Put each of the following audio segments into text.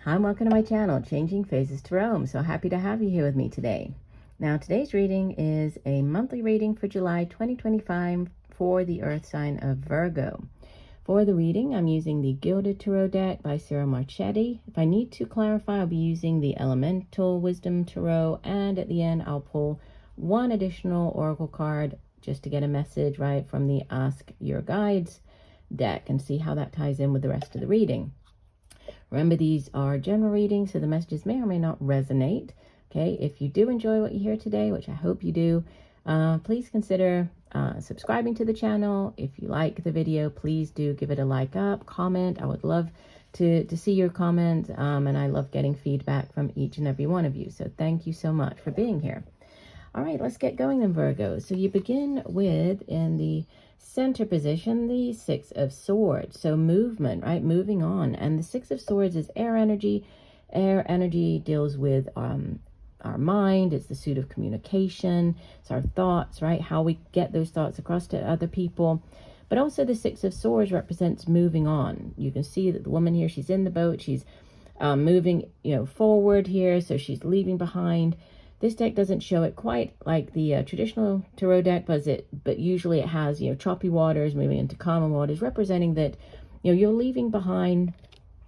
Hi, and welcome to my channel, Changing Phases Tarot. I'm so happy to have you here with me today. Now, today's reading is a monthly reading for July 2025 for the Earth sign of Virgo. For the reading, I'm using the Gilded Tarot deck by Sarah Marchetti. If I need to clarify, I'll be using the Elemental Wisdom Tarot, and at the end, I'll pull one additional oracle card just to get a message, right, from the Ask Your Guides deck and see how that ties in with the rest of the reading. Remember, these are general readings, so the messages may or may not resonate. Okay, if you do enjoy what you hear today, which I hope you do, please consider subscribing to the channel. If you like the video, please do give it a like up, comment. I would love to see your comments, and I love getting feedback from each and every one of you. So thank you so much for being here. All right, let's get going then, Virgo. So you begin with, in the center position, the Six of Swords. So movement, right? Moving on. And the Six of Swords is air energy. Air energy deals with our mind. It's the suit of communication. It's our thoughts, right? How we get those thoughts across to other people. But also the Six of Swords represents moving on. You can see that the woman here, she's in the boat. She's moving, forward here. So she's leaving behind. This deck doesn't show it quite like the traditional tarot deck, but usually it has, choppy waters moving into calmer waters, representing that, you're leaving behind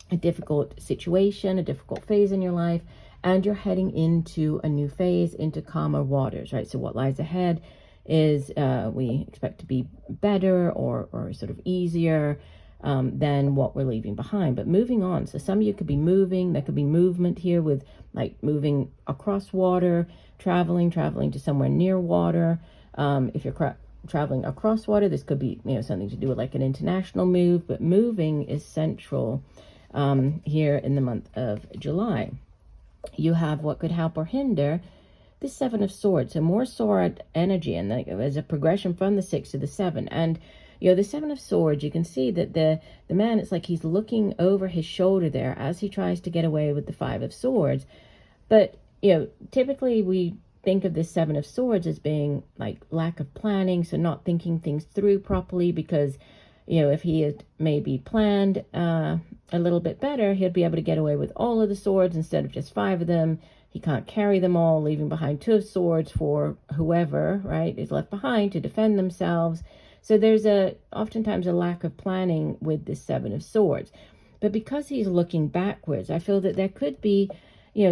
a difficult situation, a difficult phase in your life, and you're heading into a new phase, into calmer waters, right? So what lies ahead is we expect to be better or sort of easier than what we're leaving behind, but moving on. So some of you could be moving. There could be movement here with like moving across water, traveling to somewhere near water. If you're traveling across water, this could be something to do with like an international move, but moving is central here in the month of July. You have what could help or hinder the Seven of Swords, so more sword energy, and as a progression from the Six to the Seven. And the Seven of Swords, you can see that the man, it's like he's looking over his shoulder there as he tries to get away with the Five of Swords. But, typically we think of this Seven of Swords as being like lack of planning, so not thinking things through properly, because, if he had maybe planned a little bit better, he'd be able to get away with all of the swords instead of just 5 of them. He can't carry them all, leaving behind 2 of swords for whoever, right, is left behind to defend themselves. So there's oftentimes a lack of planning with this Seven of Swords. But because he's looking backwards, I feel that there could be,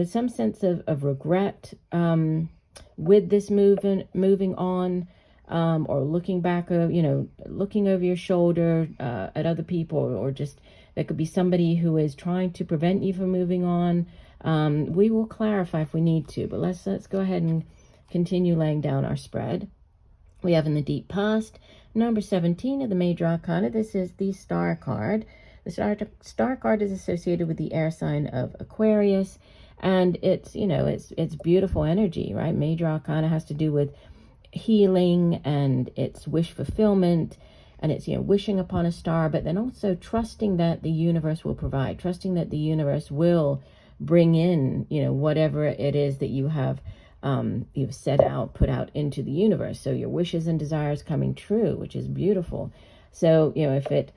some sense of regret with this moving on, or looking back, looking over your shoulder at other people, or just there could be somebody who is trying to prevent you from moving on. We will clarify if we need to, but let's go ahead and continue laying down our spread. We have in the deep past, number 17 of the Major Arcana. This is the Star card. The Star card is associated with the air sign of Aquarius, and it's it's beautiful energy, right? Major Arcana has to do with healing, and it's wish fulfillment, and it's wishing upon a star, but then also trusting that the universe will provide, trusting that the universe will bring in whatever it is that you've put out into the universe. So your wishes and desires coming true, which is beautiful. So if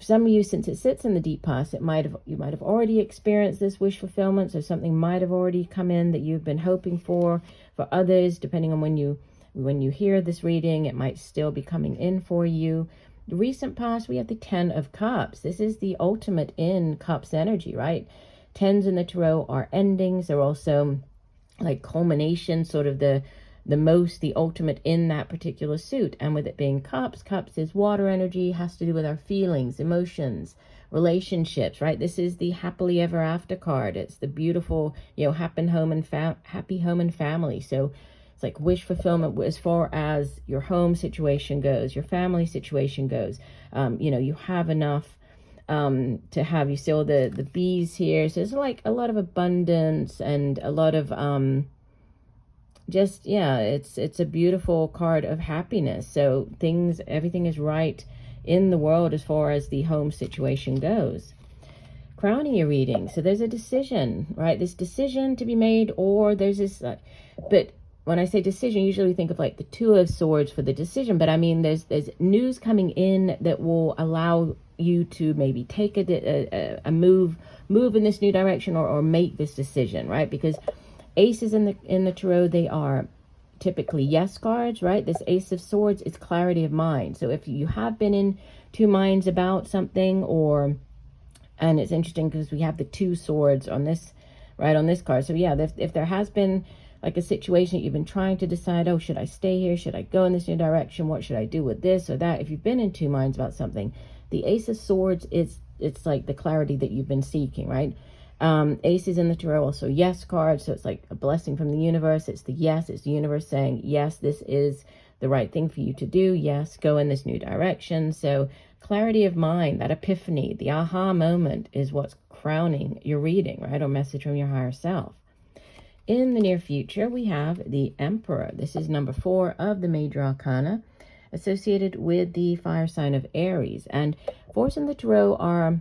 some of you, since it sits in the deep past, you might have already experienced this wish fulfillment. So something might have already come in that you've been hoping for. For others, depending on when you hear this reading, it might still be coming in for you. The recent past, we have the 10 of Cups. This is the ultimate in Cups energy, right? 10s in the tarot are endings. They're also like culmination, sort of the ultimate in that particular suit. And with it being cups is water energy, has to do with our feelings, emotions, relationships, right? This is the happily ever after card. It's the beautiful, happy home and family. So it's like wish fulfillment as far as your home situation goes, your family situation goes. You have enough to have, you see all the bees here. So there's like a lot of abundance and a lot of it's a beautiful card of happiness. So everything is right in the world as far as the home situation goes. Crowning your reading, so there's a decision, right? This decision to be made, or there's this but when I say decision, usually we think of like the 2 of Swords for the decision, but I mean there's news coming in that will allow you to maybe take a move move in this new direction or make this decision, right? Because aces in the tarot, they are typically yes cards, right? This Ace of Swords is clarity of mind. So if you have been in two minds about something, and it's interesting because we have the two swords on this, right, on this card. So yeah, if there has been like a situation that you've been trying to decide, oh, should I stay here? Should I go in this new direction? What should I do with this or that? If you've been in two minds about something, the Ace of Swords it's like the clarity that you've been seeking, right? Aces in the tarot also yes cards, so it's like a blessing from the universe. It's the yes, it's the universe saying yes, this is the right thing for you to do. Yes, go in this new direction. So clarity of mind, that epiphany, the aha moment is what's crowning your reading, right? Or message from your higher self. In the near future, we have the Emperor. This is number 4 of the Major Arcana, associated with the fire sign of Aries. And fours in the tarot are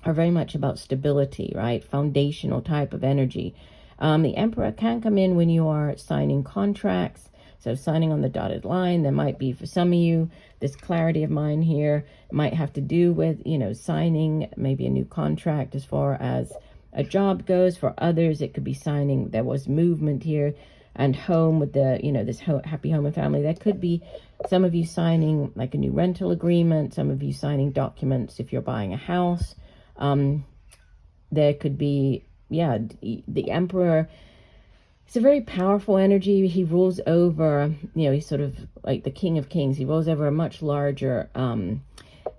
very much about stability, right? Foundational type of energy. The Emperor can come in when you are signing contracts. So signing on the dotted line, there might be, for some of you, this clarity of mind here might have to do with, signing maybe a new contract as far as a job goes. For others, it could be signing, there was movement here, and home with the, this happy home and family. That could be some of you signing like a new rental agreement, some of you signing documents if you're buying a house. There could be, the Emperor. It's a very powerful energy. He rules over, he's sort of like the King of Kings. He rules over a much larger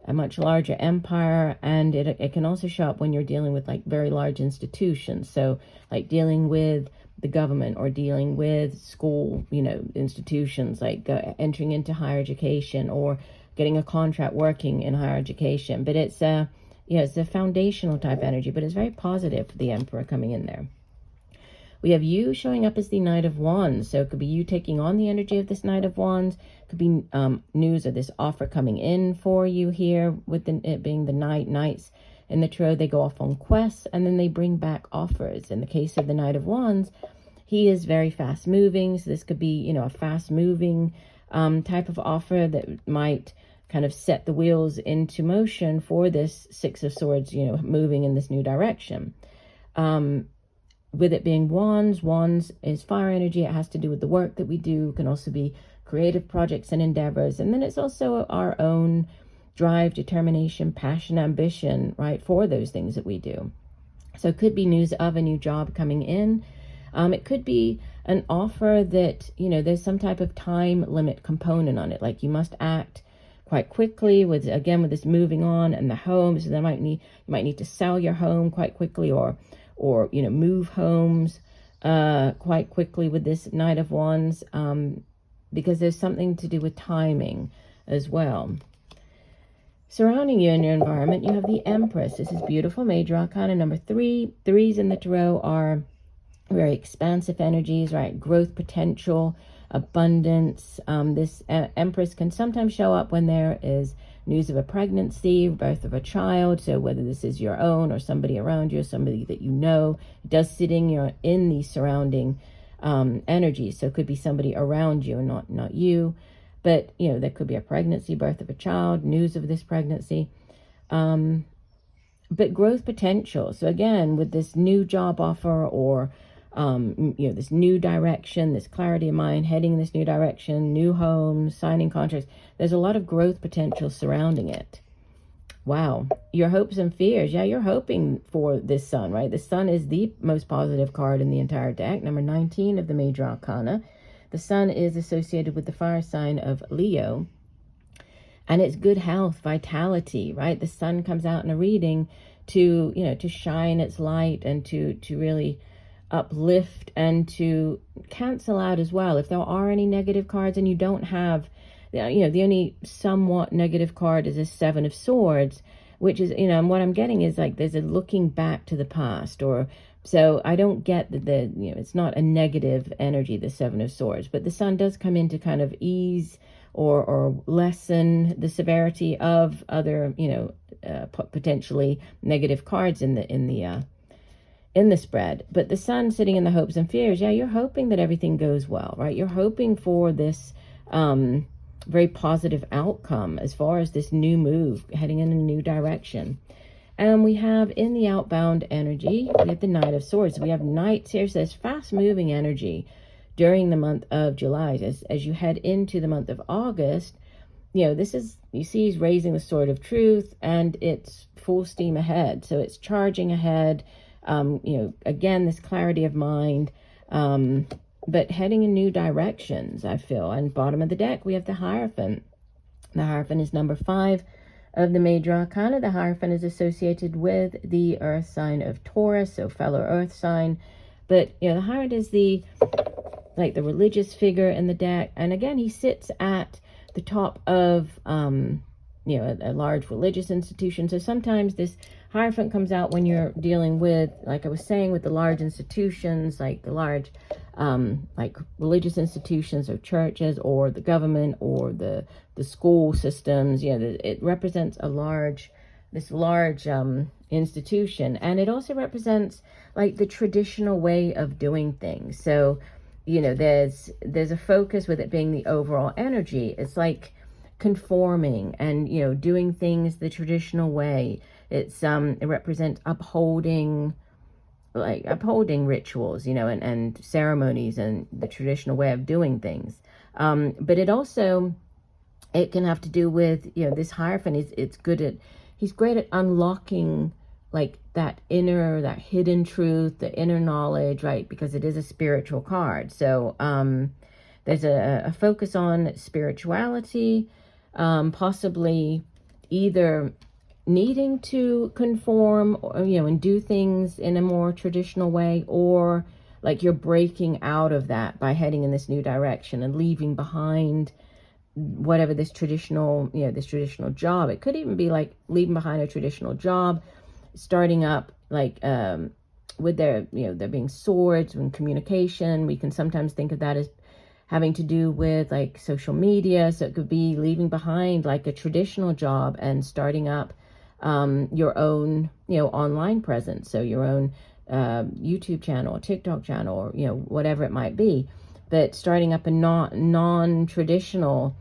empire, and it can also show up when you're dealing with like very large institutions. So like dealing with the government or dealing with school, institutions, like entering into higher education or getting a contract working in higher education. But it's it's a foundational type energy, but it's very positive for the Emperor coming in there. We have you showing up as the Knight of Wands. So it could be you taking on the energy of this Knight of Wands. It could be news of this offer coming in for you here, with it being the Knight. Knights in the tarot, they go off on quests and then they bring back offers. In the case of the Knight of Wands, he is very fast moving. So this could be, a fast moving type of offer that might kind of set the wheels into motion for this Six of Swords, moving in this new direction. With it being wands is fire energy. It has to do with the work that we do. It can also be creative projects and endeavors. And then it's also our own drive, determination, passion, ambition, right, for those things that we do. So it could be news of a new job coming in. It could be an offer that, there's some type of time limit component on it. Like you must act quite quickly with this moving on and the home. So you might need to sell your home quite quickly or move homes quite quickly with this Knight of Wands, because there's something to do with timing as well. Surrounding you in your environment, you have the Empress. This is beautiful. Major Arcana number 3. Threes in the tarot are very expansive energies, right? Growth potential, abundance. This Empress can sometimes show up when there is news of a pregnancy, birth of a child. So whether this is your own or somebody around you or somebody that you know, it does sit in the surrounding energies. So it could be somebody around you and not you. But, there could be a pregnancy, birth of a child, news of this pregnancy. But growth potential. So again, with this new job offer or, this new direction, this clarity of mind, heading in this new direction, new homes, signing contracts, there's a lot of growth potential surrounding it. Wow. Your hopes and fears. Yeah, you're hoping for this Sun, right? The Sun is the most positive card in the entire deck, number 19 of the Major Arcana. The Sun is associated with the fire sign of Leo, and it's good health, vitality, right? The Sun comes out in a reading to, to shine its light and to really uplift and to cancel out as well. If there are any negative cards and you don't have, the only somewhat negative card is a Seven of Swords, which is, and what I'm getting is like there's a looking back to the past, or so I don't get that it's not a negative energy, the Seven of Swords, but the Sun does come in to kind of ease or lessen the severity of other, potentially negative cards in the spread. But the Sun sitting in the hopes and fears, yeah, you're hoping that everything goes well, right? You're hoping for this very positive outcome as far as this new move, heading in a new direction. And we have in the outbound energy, we have the Knight of Swords. We have knights here, so there's fast-moving energy during the month of July. As you head into the month of August, this is, you see he's raising the sword of truth, and it's full steam ahead. So it's charging ahead, again, this clarity of mind, but heading in new directions, I feel. And bottom of the deck, we have the Hierophant. The Hierophant is number 5 of the major arcana. The Hierophant is associated with the earth sign of Taurus, so fellow earth sign. But, the Hierophant is the religious figure in the deck. And again, he sits at the top of, a large religious institution. So sometimes this Hierophant comes out when you're dealing with, like I was saying, with the large institutions, like the large, religious institutions or churches or the government or the school systems. It represents this large institution, and it also represents like the traditional way of doing things. So, there's a focus with it being the overall energy. It's like conforming and, doing things the traditional way. It represents upholding rituals, and ceremonies and the traditional way of doing things. But it can have to do with, this Hierophant he's great at unlocking like that hidden truth, the inner knowledge, right? Because it is a spiritual card. So there's a focus on spirituality, possibly either needing to conform, or, and do things in a more traditional way, or like you're breaking out of that by heading in this new direction and leaving behind whatever this traditional job. It could even be like leaving behind a traditional job, starting up like with there being swords and communication. We can sometimes think of that as having to do with like social media. So it could be leaving behind like a traditional job and starting up your own, online presence. So your own YouTube channel, TikTok channel, or, whatever it might be. But starting up a non-traditional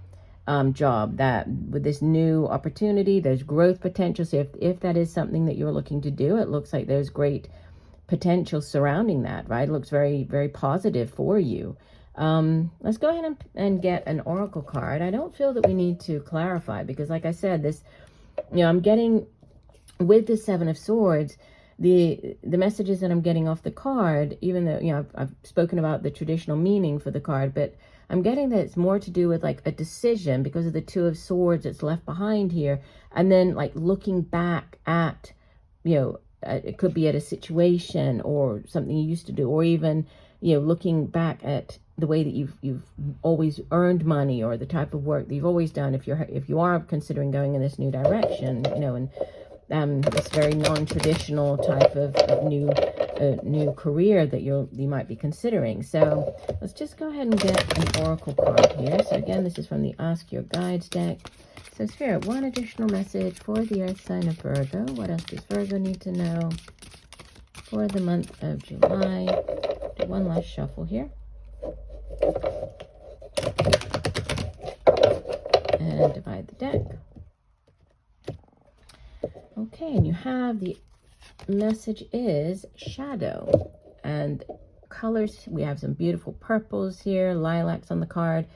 job that with this new opportunity, there's growth potential. So if that is something that you're looking to do, it looks like there's great potential surrounding that, right? It looks very, very positive for you. Let's go ahead and get an oracle card. I don't feel that we need to clarify, because like I said, this, I'm getting with the Seven of Swords, the messages that I'm getting off the card, even though, I've spoken about the traditional meaning for the card, but I'm getting that it's more to do with like a decision because of the Two of Swords that's left behind here. And then like looking back at, it could be at a situation or something you used to do, or even, looking back at the way that you've always earned money, or the type of work that you've always done. If you are considering going in this new direction, and this very non-traditional type of new career that you might be considering. So let's just go ahead and get an oracle card here. So again, this is from the Ask Your Guides deck. So Spirit, one additional message for the earth sign of Virgo. What else does Virgo need to know for the month of July? Do one last shuffle here. And divide the deck. Okay, and you have the message is shadow, and colors. We have some beautiful purples here, lilacs on the card,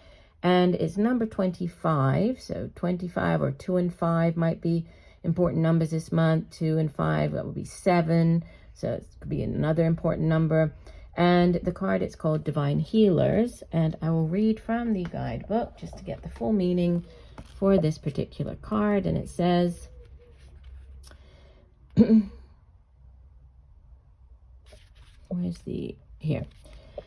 and it's number 25. So 25 or 2 and 5 might be important numbers this month. 2 and 5, that would be 7. So it could be another important number. And the card, it's called Divine Healers, and I will read from the guidebook just to get the full meaning for this particular card. And it says, here. It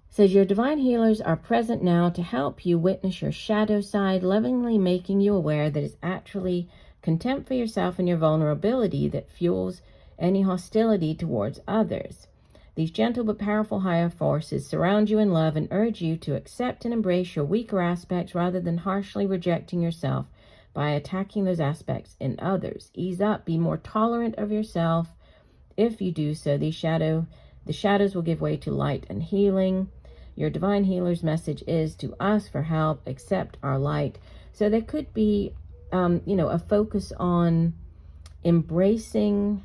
says, your divine healers are present now to help you witness your shadow side, lovingly making you aware that it's actually contempt for yourself and your vulnerability that fuels any hostility towards others. These gentle but powerful higher forces surround you in love and urge you to accept and embrace your weaker aspects rather than harshly rejecting yourself by attacking those aspects in others. Ease up, be more tolerant of yourself. If you do so, the shadows will give way to light and healing. Your divine healer's message is to ask for help, accept our light. So there could be, a focus on embracing,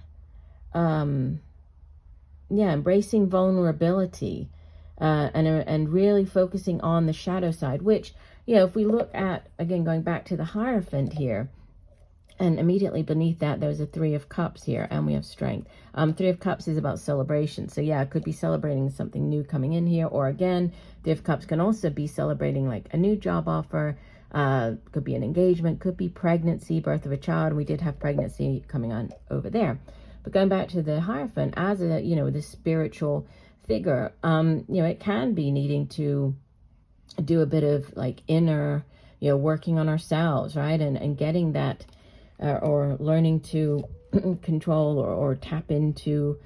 embracing vulnerability, and really focusing on the shadow side, which, if we look at, again, going back to the Hierophant here, and immediately beneath that, there's a Three of Cups here, and we have Strength. Three of Cups is about celebration. So yeah, it could be celebrating something new coming in here. Or again, Three of Cups can also be celebrating like a new job offer. Could be an engagement, could be pregnancy, birth of a child. We did have pregnancy coming on over there. But going back to the Hierophant, as a, the spiritual figure, it can be needing to do a bit of like inner, working on ourselves, right? And getting that, or learning to control or tap into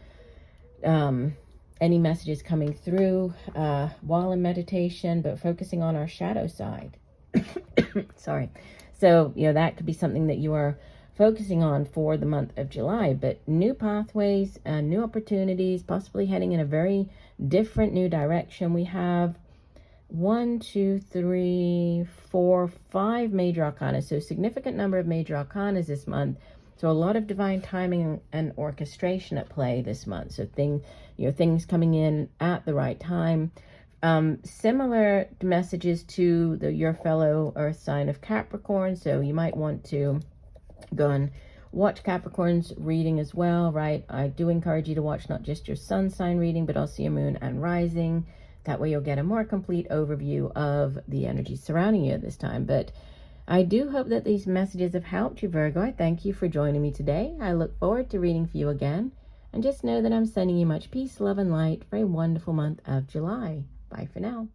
any messages coming through while in meditation, but focusing on our shadow side. Sorry. So, that could be something that you are focusing on for the month of July, but new pathways, new opportunities, possibly heading in a very different new direction. We have 1, 2, 3, 4, 5 major arcana. So significant number of major arcanas this month. So a lot of divine timing and orchestration at play this month. So things coming in at the right time. Similar messages to your fellow earth sign of Capricorn. So you might want to go and watch Capricorn's reading as well, right? I do encourage you to watch not just your sun sign reading, but also your moon and rising. That way you'll get a more complete overview of the energy surrounding you at this time. But I do hope that these messages have helped you, Virgo. I thank you for joining me today. I look forward to reading for you again. And just know that I'm sending you much peace, love, and light for a wonderful month of July. Bye for now.